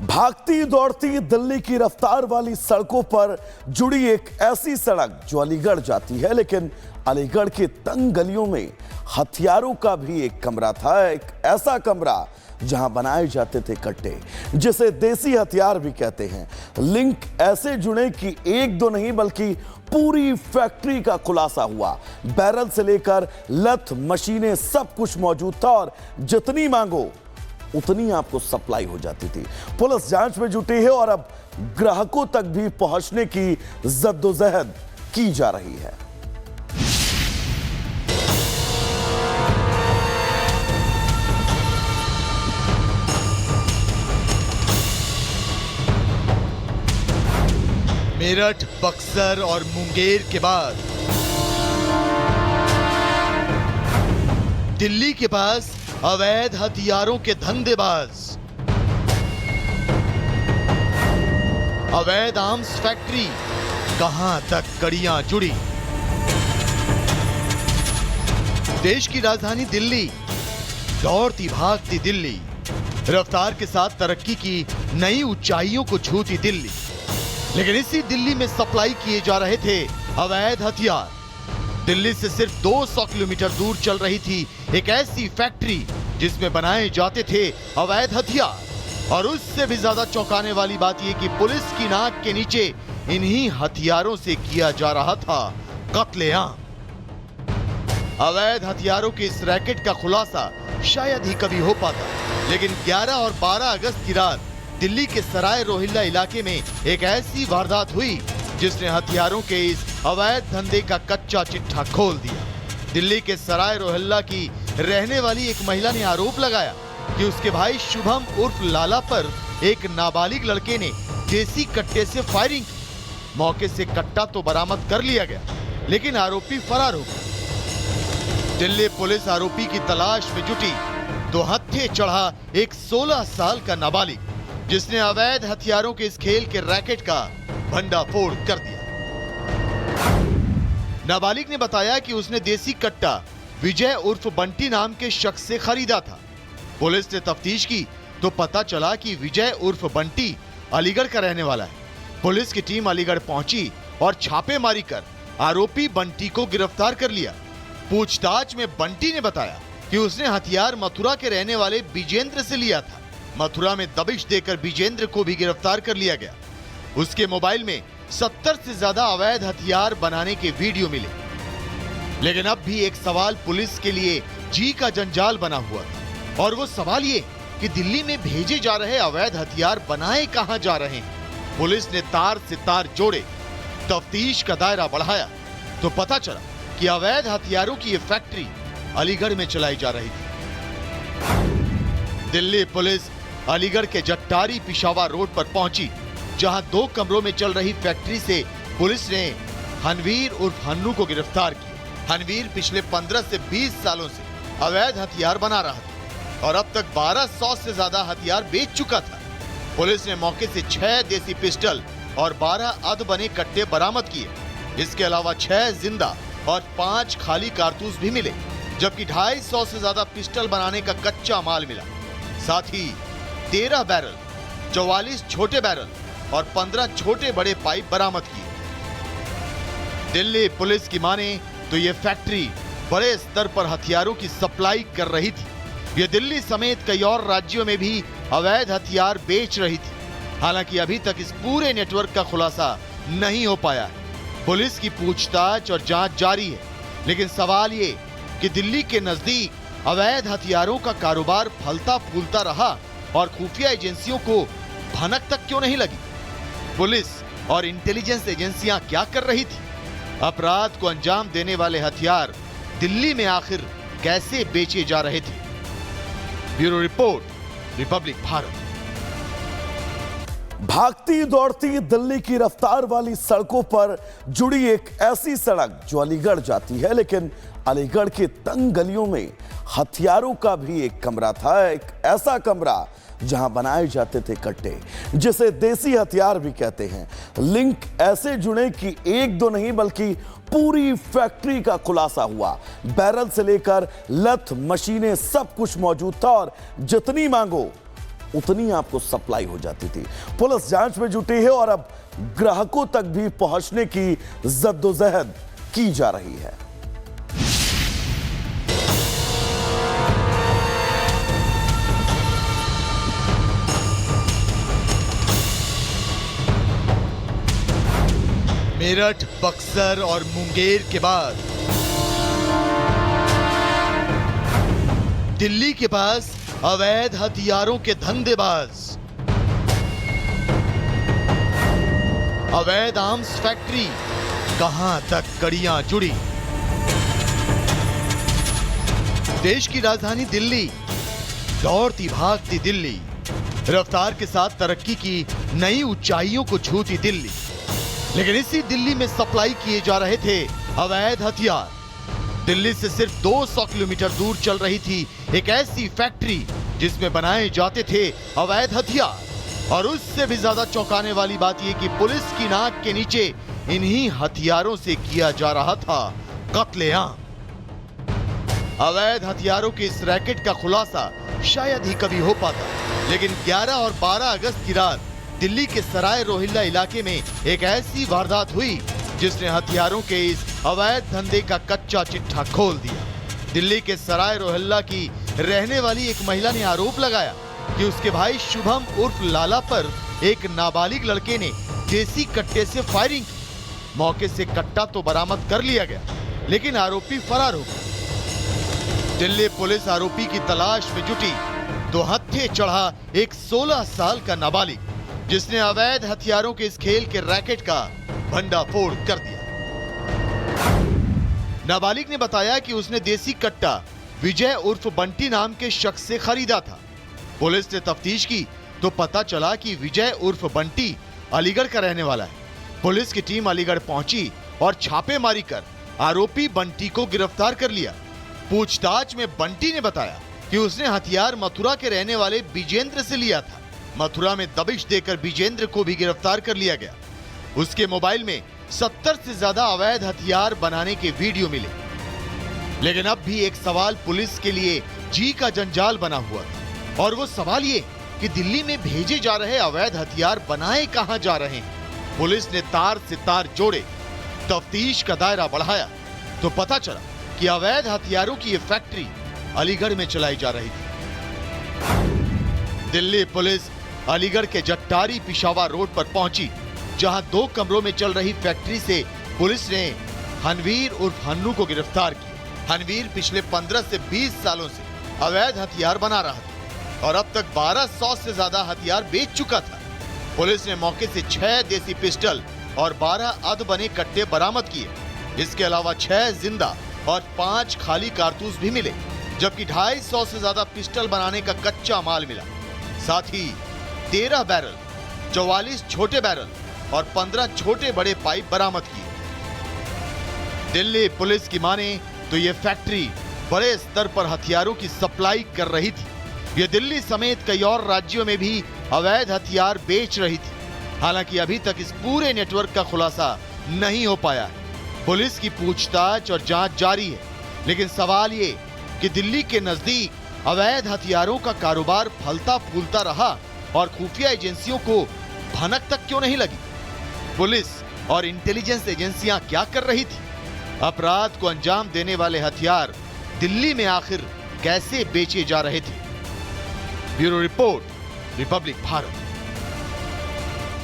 भागती दौड़ती दिल्ली की रफ्तार वाली सड़कों पर जुड़ी एक ऐसी सड़क जो अलीगढ़ जाती है, लेकिन अलीगढ़ के तंग गलियों में हथियारों का भी एक कमरा था। एक ऐसा कमरा जहां बनाए जाते थे कट्टे, जिसे देसी हथियार भी कहते हैं। लिंक ऐसे जुड़े कि एक दो नहीं बल्कि पूरी फैक्ट्री का खुलासा हुआ। बैरल से लेकर लथ, मशीनें, सब कुछ मौजूद था और जितनी मांगो उतनी आपको सप्लाई हो जाती थी। पुलिस जांच में जुटी है और अब ग्राहकों तक भी पहुंचने की जद्दोजहद की जा रही है। मेरठ, बक्सर और मुंगेर के बाद दिल्ली के पास अवैध हथियारों के धंधेबाज, अवैध आर्म्स फैक्ट्री, कहां तक कड़ियां जुड़ी। देश की राजधानी दिल्ली, दौड़ती भागती दिल्ली, रफ्तार के साथ तरक्की की नई ऊंचाइयों को छूती दिल्ली। लेकिन इसी दिल्ली में सप्लाई किए जा रहे थे अवैध हथियार। दिल्ली से सिर्फ 200 किलोमीटर दूर चल रही थी एक ऐसी फैक्ट्री जिसमें बनाए जाते थे अवैध हथियार। और उससे भी ज्यादा चौंकाने वाली बात यह कि पुलिस की नाक के नीचे इन्हीं हथियारों से किया जा रहा था कत्लेआम। अवैध हथियारों के इस रैकेट का खुलासा शायद ही कभी हो पाता, लेकिन 11 और 12 अगस्त की रात दिल्ली के सराय रोहिल्ला इलाके में एक ऐसी वारदात हुई जिसने हथियारों के इस अवैध धंधे का कच्चा चिट्ठा खोल दिया। दिल्ली के सराय रोहिल्ला की रहने वाली एक महिला ने आरोप लगाया कि उसके भाई शुभम उर्फ लाला पर एक नाबालिग लड़के ने देसी कट्टे से फायरिंग की। मौके से कट्टा तो बरामद कर लिया गया, लेकिन आरोपी फरार हो गया। दिल्ली पुलिस आरोपी की तलाश में जुटी तो हत्थे चढ़ा एक 16 साल का नाबालिग, जिसने अवैध हथियारों के इस खेल के रैकेट का भंडाफोड़ कर दिया। नाबालिग ने बताया कि उसने देसी कट्टा विजय उर्फ बंटी नाम के शख्स से खरीदा था। पुलिस ने तफ्तीश की तो पता चला कि विजय उर्फ बंटी अलीगढ़ का रहने वाला है। पुलिस की टीम अलीगढ़ पहुंची और छापेमारी कर आरोपी बंटी को गिरफ्तार कर लिया। पूछताछ में बंटी ने बताया कि उसने हथियार मथुरा के रहने वाले विजेंद्र से लिया था। मथुरा में दबिश देकर विजेंद्र को भी गिरफ्तार कर लिया गया। उसके मोबाइल में 70 से ज्यादा अवैध हथियार बनाने के वीडियो मिले। लेकिन अब भी एक सवाल पुलिस के लिए जी का जंजाल बना हुआ था, और वो सवाल ये कि दिल्ली में भेजे जा रहे अवैध हथियार बनाए कहां जा रहे हैं। पुलिस ने तार से तार जोड़े, तफ्तीश का दायरा बढ़ाया तो पता चला कि अवैध हथियारों की ये फैक्ट्री अलीगढ़ में चलाई जा रही थी। दिल्ली पुलिस अलीगढ़ के जट्टारी पिशावर रोड पर पहुंची, जहां 2 कमरों में चल रही फैक्ट्री से पुलिस ने हनवीर उर्फ हन्नू को गिरफ्तार किया। हनवीर पिछले 15 से 20 सालों से अवैध हथियार बना रहा था और अब तक 1200 से ज्यादा हथियार बेच चुका था। पुलिस ने मौके से 6 देसी पिस्टल और 12 अध बने कट्टे बरामद किए। इसके अलावा 6 जिंदा और 5 खाली कारतूस भी मिले, जबकि 250 से ज्यादा पिस्टल बनाने का कच्चा माल मिला। साथ ही 13 बैरल, 44 छोटे बैरल और 15 छोटे बड़े पाइप बरामद किए। दिल्ली पुलिस की माने तो यह फैक्ट्री बड़े स्तर पर हथियारों की सप्लाई कर रही थी। यह दिल्ली समेत कई और राज्यों में भी अवैध हथियार बेच रही थी। हालांकि अभी तक इस पूरे नेटवर्क का खुलासा नहीं हो पाया है। पुलिस की पूछताछ और जांच जारी है, लेकिन सवाल ये कि दिल्ली के नजदीक अवैध हथियारों का कारोबार फलता फूलता रहा और खुफिया एजेंसियों को भनक तक क्यों नहीं लगी? पुलिस और इंटेलिजेंस एजेंसियां क्या कर रही थी? अपराध को अंजाम देने वाले हथियार दिल्ली में आखिर कैसे बेचे जा रहे थे? Bureau report, Republic Bharat. भागती दौड़ती दिल्ली की रफ्तार वाली सड़कों पर जुड़ी एक ऐसी सड़क जो अलीगढ़ जाती है, लेकिन अलीगढ़ के तंग गलियों में हथियारों का भी एक कमरा था। एक ऐसा कमरा जहां बनाए जाते थे कट्टे, जिसे देसी हथियार भी कहते हैं। लिंक ऐसे जुड़े कि एक दो नहीं बल्कि पूरी फैक्ट्री का खुलासा हुआ। बैरल से लेकर लथ, मशीनें, सब कुछ मौजूद था और जितनी मांगो उतनी आपको सप्लाई हो जाती थी। पुलिस जांच में जुटी है और अब ग्राहकों तक भी पहुंचने की जद्दोजहद की जा रही है। मेरठ, बक्सर और मुंगेर के बाद दिल्ली के पास अवैध हथियारों के धंधेबाज, अवैध आर्म्स फैक्ट्री, कहां तक कड़ियां जुड़ी। देश की राजधानी दिल्ली, दौड़ती भागती दिल्ली, रफ्तार के साथ तरक्की की नई ऊंचाइयों को छूती दिल्ली। लेकिन इसी दिल्ली में सप्लाई किए जा रहे थे अवैध हथियार। दिल्ली से सिर्फ 200 किलोमीटर दूर चल रही थी एक ऐसी फैक्ट्री जिसमें बनाए जाते थे अवैध हथियार। और उससे भी ज्यादा चौंकाने वाली बात यह कि पुलिस की नाक के नीचे इन्हीं हथियारों से किया जा रहा था कत्लेआम। अवैध हथियारों के इस रैकेट का खुलासा शायद ही कभी हो पाता, लेकिन 11 और 12 अगस्त की रात दिल्ली के सराय रोहिल्ला इलाके में एक ऐसी वारदात हुई जिसने हथियारों के इस अवैध धंधे का कच्चा चिट्ठा खोल दिया। दिल्ली के सराय रोहिल्ला की रहने वाली एक महिला ने आरोप लगाया कि उसके भाई शुभम उर्फ लाला पर एक नाबालिग लड़के ने देसी कट्टे से फायरिंग की। मौके से कट्टा तो बरामद कर लिया गया, लेकिन आरोपी फरार हो गया। दिल्ली पुलिस आरोपी की तलाश में जुटी तो हत्थे चढ़ा एक 16 साल का नाबालिग, जिसने अवैध हथियारों के इस खेल के रैकेट का भंडाफोड़ कर दिया। नाबालिग ने बताया कि उसने देसी कट्टा विजय उर्फ बंटी नाम के शख्स से खरीदा था। पुलिस ने तफ्तीश की तो पता चला कि विजय उर्फ बंटी अलीगढ़ का रहने वाला है। पुलिस की टीम अलीगढ़ पहुंची और छापेमारी कर आरोपी बंटी को गिरफ्तार कर लिया। पूछताछ में बंटी ने बताया कि उसने हथियार मथुरा के रहने वाले विजेंद्र से लिया था। मथुरा में दबिश देकर विजेंद्र को भी गिरफ्तार कर लिया गया। उसके मोबाइल में 70 से ज्यादा अवैध हथियार बनाने के वीडियो मिले। लेकिन अब भी एक सवाल पुलिस के लिए जी का जंजाल बना हुआ था, और वो सवाल ये कि दिल्ली में भेजे जा रहे अवैध हथियार बनाए कहां जा रहे हैं। पुलिस ने तार से तार जोड़े, तफ्तीश का दायरा बढ़ाया तो पता चला कि अवैध हथियारों की ये फैक्ट्री अलीगढ़ में चलाई जा रही थी। दिल्ली पुलिस अलीगढ़ के जट्टारी पिशावर रोड पर पहुंची, जहां 2 कमरों में चल रही फैक्ट्री से पुलिस ने हनवीर उर्फ हन्नू को गिरफ्तार किया। हनवीर पिछले 15 से 20 सालों से अवैध हथियार बना रहा था और अब तक 1200 से ज्यादा हथियार बेच चुका था। पुलिस ने मौके से 6 देसी पिस्टल और 12 अध बने कट्टे बरामद किए। इसके अलावा 6 जिंदा और 5 खाली कारतूस भी मिले, जबकि 250 से ज्यादा पिस्टल बनाने का कच्चा माल मिला। साथ ही 13 बैरल, 44 छोटे बैरल और 15 छोटे बड़े पाइप बरामद किए। दिल्ली पुलिस की माने तो ये फैक्ट्री बड़े स्तर पर हथियारों की सप्लाई कर रही थी। ये दिल्ली समेत कई और राज्यों में भी अवैध हथियार बेच रही थी। हालांकि अभी तक इस पूरे नेटवर्क का खुलासा नहीं हो पाया है। पुलिस की पूछताछ और जांच जारी है, लेकिन सवाल ये कि दिल्ली के नजदीक अवैध हथियारों का कारोबार फलता फूलता रहा और खुफिया एजेंसियों को भनक तक क्यों नहीं लगी? पुलिस और इंटेलिजेंस एजेंसियां क्या कर रही थी? अपराध को अंजाम देने वाले हथियार दिल्ली में आखिर कैसे बेचे जा रहे थे? Bureau report, Republic Bharat.